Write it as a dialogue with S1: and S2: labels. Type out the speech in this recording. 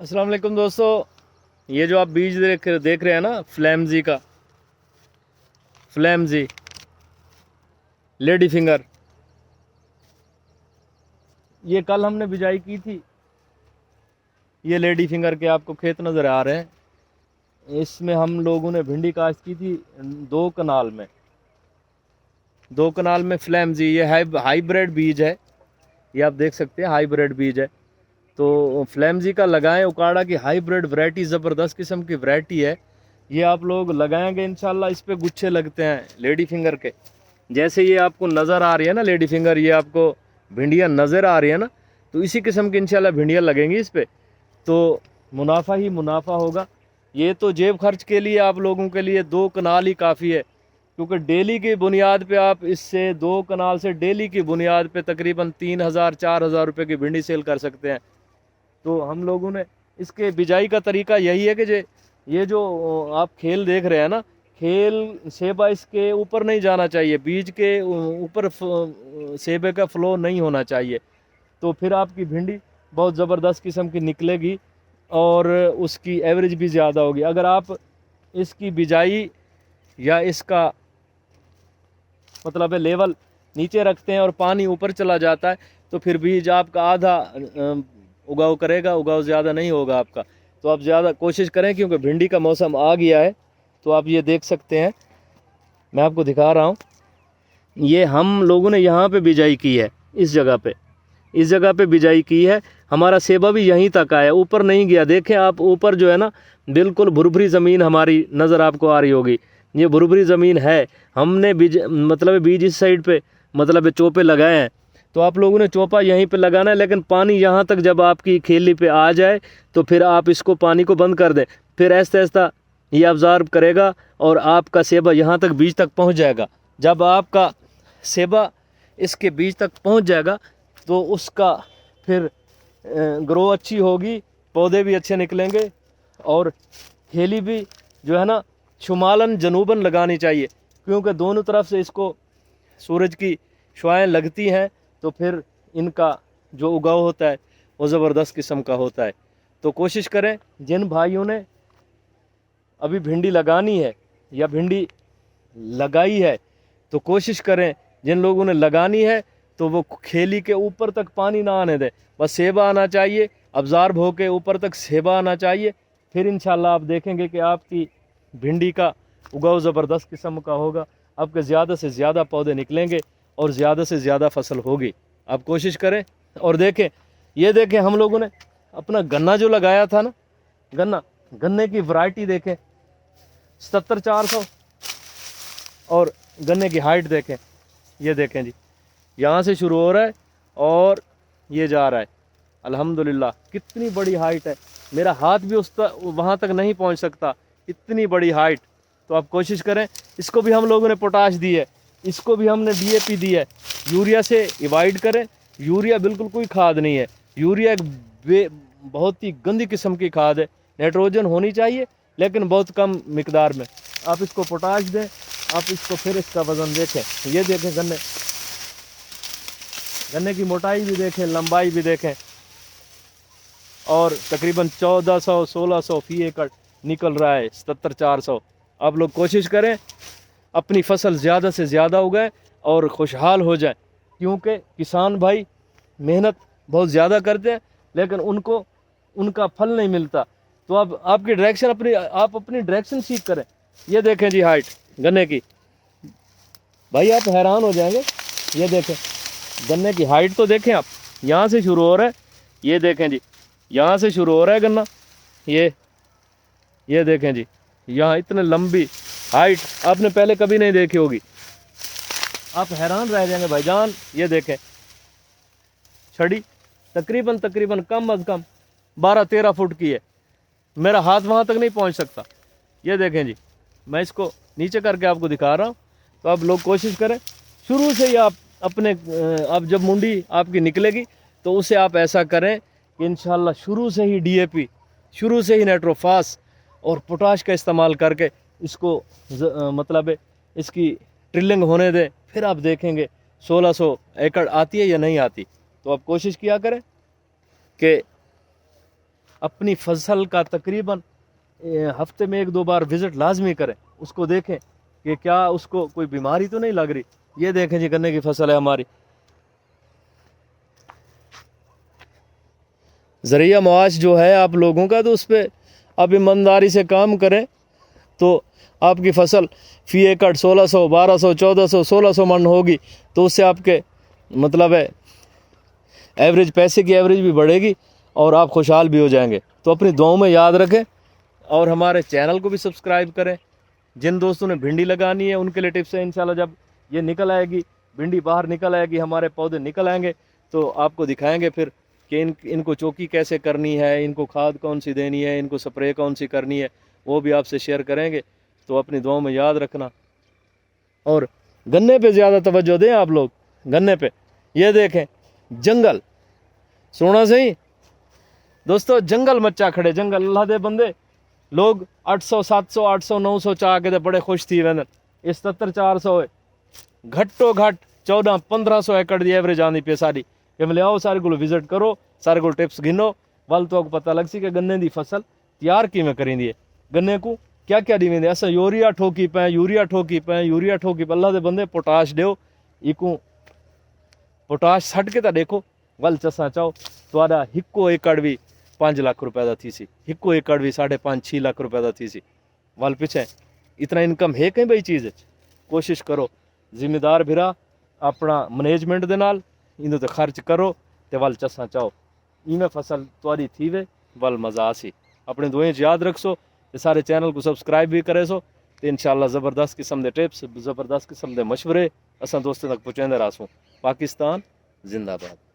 S1: अस्सलाम वालेकुम दोस्तों, ये जो आप बीज देख रहे हैं ना, फ्लैमजी का, फ्लैमजी लेडी फिंगर, ये कल हमने बिजाई की थी। ये लेडी फिंगर के आपको खेत नज़र आ रहे हैं। इसमें हम लोगों ने भिंडी काश्त की थी दो कनाल में फ्लैमजी। ये हाइब्रिड बीज है, ये आप देख सकते हैं, हाइब्रिड बीज है। तो फ्लैमजी का लगाएं, उकाड़ा की हाइब्रिड वैरायटी, ज़बरदस्त किस्म की वैरायटी है। ये आप लोग लगाएंगे इंशाल्लाह, इस पे गुच्छे लगते हैं लेडी फिंगर के। जैसे ये आपको नज़र आ रही है ना लेडी फिंगर, ये आपको भिंडियाँ नज़र आ रही है ना, तो इसी किस्म की इंशाल्लाह भिंडियाँ लगेंगी इस पे, तो मुनाफा ही मुनाफा होगा। ये तो जेब खर्च के लिए आप लोगों के लिए 2 कनाल ही काफ़ी है, क्योंकि डेली की बुनियाद पे आप इससे 2 कनाल से डेली की बुनियाद पे तकरीबन 3,000-4,000 रुपये की भिंडी सेल कर सकते हैं। तो हम लोगों ने इसके बिजाई का तरीका यही है कि ये जो आप खेल देख रहे हैं ना, खेल सेबा इसके ऊपर नहीं जाना चाहिए, बीज के ऊपर सेबे का फ्लो नहीं होना चाहिए। तो फिर आपकी भिंडी बहुत ज़बरदस्त किस्म की निकलेगी और उसकी एवरेज भी ज़्यादा होगी। अगर आप इसकी बिजाई या इसका मतलब है लेवल नीचे रखते हैं और पानी ऊपर चला जाता है, तो फिर बीज आपका आधा उगाव करेगा, उगाव ज़्यादा नहीं होगा आपका। तो आप ज़्यादा कोशिश करें, क्योंकि भिंडी का मौसम आ गया है। तो आप ये देख सकते हैं, मैं आपको दिखा रहा हूँ, ये हम लोगों ने यहाँ पे बिजाई की है, इस जगह पे बिजाई की है। हमारा सेबा भी यहीं तक आया, ऊपर नहीं गया। देखें आप, ऊपर जो है ना बिल्कुल भुरभुरी ज़मीन हमारी नज़र आपको आ रही होगी, ये भुरभुरी ज़मीन है। हमने बीज इस साइड पे मतलब चोपे लगाए हैं, तो आप लोगों ने चौपा यहीं पे लगाना है। लेकिन पानी यहाँ तक जब आपकी खेली पे आ जाए तो फिर आप इसको पानी को बंद कर दें, फिर आहिस्ता आहिस्ता ये ऑब्ज़र्व करेगा और आपका सेबा यहाँ तक बीज तक पहुँच जाएगा। जब आपका सेबा इसके बीज तक पहुँच जाएगा तो उसका फिर ग्रो अच्छी होगी, पौधे भी अच्छे निकलेंगे और खेली भी जो है ना शुमालन जनूबन लगानी चाहिए, क्योंकि दोनों तरफ से इसको सूरज की शुआएं लगती हैं। तो फिर इनका जो उगाव होता है वो ज़बरदस्त किस्म का होता है। तो कोशिश करें, जिन भाइयों ने अभी भिंडी लगानी है या भिंडी लगाई है, तो कोशिश करें, जिन लोगों ने लगानी है तो वो खेली के ऊपर तक पानी ना आने दें, बस सेबा आना चाहिए, अब्ज़ॉर्ब होके ऊपर तक सेबा आना चाहिए। फिर इंशाल्लाह आप देखेंगे कि आपकी भिंडी का उगाव ज़बरदस्त किस्म का होगा, आपके ज़्यादा से ज़्यादा पौधे निकलेंगे और ज़्यादा से ज़्यादा फसल होगी। आप कोशिश करें और देखें, ये देखें हम लोगों ने अपना गन्ना जो लगाया था ना, गन्ने की वैरायटी देखें, 77-400, और गन्ने की हाइट देखें, ये देखें जी, यहाँ से शुरू हो रहा है और ये जा रहा है। अल्हम्दुलिल्लाह कितनी बड़ी हाइट है, मेरा हाथ भी वहाँ तक नहीं पहुँच सकता, इतनी बड़ी हाइट। तो आप कोशिश करें, इसको भी हम लोगों ने पोटाश दी है, इसको भी हमने DAP दी है। यूरिया से अवॉइड करें, यूरिया बिल्कुल कोई खाद नहीं है, यूरिया एक बहुत ही गंदी किस्म की खाद है। नाइट्रोजन होनी चाहिए लेकिन बहुत कम मिकदार में। आप इसको पोटाश दें, आप इसको फिर इसका वज़न देखें, ये देखें गन्ने की मोटाई भी देखें, लंबाई भी देखें, और तकरीबन 1400-1600 फी एकड़ निकल रहा है, 77-400। आप लोग कोशिश करें अपनी फसल ज़्यादा से ज़्यादा उगाएं और खुशहाल हो जाएं, क्योंकि किसान भाई मेहनत बहुत ज़्यादा करते हैं लेकिन उनको उनका फल नहीं मिलता। तो अब आपकी डायरेक्शन आप अपनी डायरेक्शन सीख करें। ये देखें जी हाइट गन्ने की, भाई आप हैरान हो जाएंगे। ये देखें गन्ने की हाइट, तो देखें आप, यहाँ से शुरू हो रहा है, ये देखें जी, यहाँ से शुरू हो रहा है गन्ना, ये देखें जी, यहाँ इतने लंबी हाइट आपने पहले कभी नहीं देखी होगी, आप हैरान रह जाएंगे भाईजान। ये देखें छड़ी तकरीबन कम अज़ कम 12-13 फुट की है, मेरा हाथ वहाँ तक नहीं पहुँच सकता। ये देखें जी, मैं इसको नीचे करके आपको दिखा रहा हूँ। तो आप लोग कोशिश करें, शुरू से ही आप आप जब मुंडी आपकी निकलेगी तो उसे आप ऐसा करें कि इंशाल्लाह शुरू से ही DAP, शुरू से ही नाइट्रोफास और पोटाश का इस्तेमाल करके इसको मतलब इसकी ट्रिलिंग होने दें। फिर आप देखेंगे 1600 एकड़ आती है या नहीं आती। तो आप कोशिश किया करें कि اپنی فصل کا تقریباً ہفتے میں 1-2 بار وزٹ لازمی کریں, اس کو دیکھیں کہ کیا اس کو کوئی بیماری تو نہیں لگ رہی. یہ دیکھیں جی گنے کی فصل ہے ہماری. ذریعہ معاش جو ہے آپ لوگوں کا, تو اس پہ آپ ایمانداری سے کام کریں تو آپ کی فصل فی ایکڑ 1600, 1200, 1400, 1600 من ہوگی, تو اس سے آپ کے مطلب ہے ایوریج, پیسے کی ایوریج بھی بڑھے گی اور آپ خوشحال بھی ہو جائیں گے. تو اپنی دعاؤں میں یاد رکھیں اور ہمارے چینل کو بھی سبسکرائب کریں. جن دوستوں نے بھنڈی لگانی ہے ان کے لیے ٹپس ہیں. انشاءاللہ جب یہ نکل آئے گی, بھنڈی باہر نکل آئے گی, ہمارے پودے نکل آئیں گے, تو آپ کو دکھائیں گے پھر کہ ان کو چوکی کیسے کرنی ہے, ان کو کھاد کون سی دینی ہے, ان کو سپرے کون سی کرنی ہے, وہ بھی آپ سے شیئر کریں گے. تو اپنی دعاؤں میں یاد رکھنا. اور گنے پہ زیادہ توجہ دیں آپ لوگ, گنے پہ. یہ دیکھیں جنگل, سونا صحیح دوستو, جنگل مچا کھڑے, جنگل. اللہ دے بندے لوگ 800, 700, 800, 900 چاہ کے بڑے خوش تھی ویندن. اس 77-400 ہے گھٹو گھٹ 1400-1500 ایکڑ دی ایوریج آنی پہ ساری. کہ ملے آؤ سارے کو وزٹ کرو, سارے کو ٹپس گنو, ول تو پتہ لگ سی کہ گنے دی فصل تیار کی میں کریں دی. گنے کو کیا کیا دی ویندے, ایسا یوریا ٹھوکی پیں, یوریا ٹھوکی پیں, یوریا ٹھوکی پیں. اللہ دے بندے پوٹاش دیو, ایکو پوٹاش سٹ کے تا دیکھو ول چساں چاہو تو آدھا ہکو ایکڑ بھی 5 لاکھ روپے دا تھی سی, ہکو ایکڑ بھی 5.5-6 لاکھ روپے دا تھی سی. ول پیچھے اتنا انکم ہے کہیں بھائی چیز. کوشش کرو ذمہ دار بھرا اپنا مینجمنٹ دے نال ان تے خرچ کرو تے ول چساں چاہو ایویں فصل تاری تھی وے ول مزہ آسی. اپنے دعائیں یاد رکھسو تے سارے چینل کو سبسکرائب بھی کرے سو تے انشاءاللہ زبردست قسم دے ٹپس, زبردست قسم دے مشورے اساں دوستاں تک پہنچاندے رہسوں. پاکستان زندہ باد.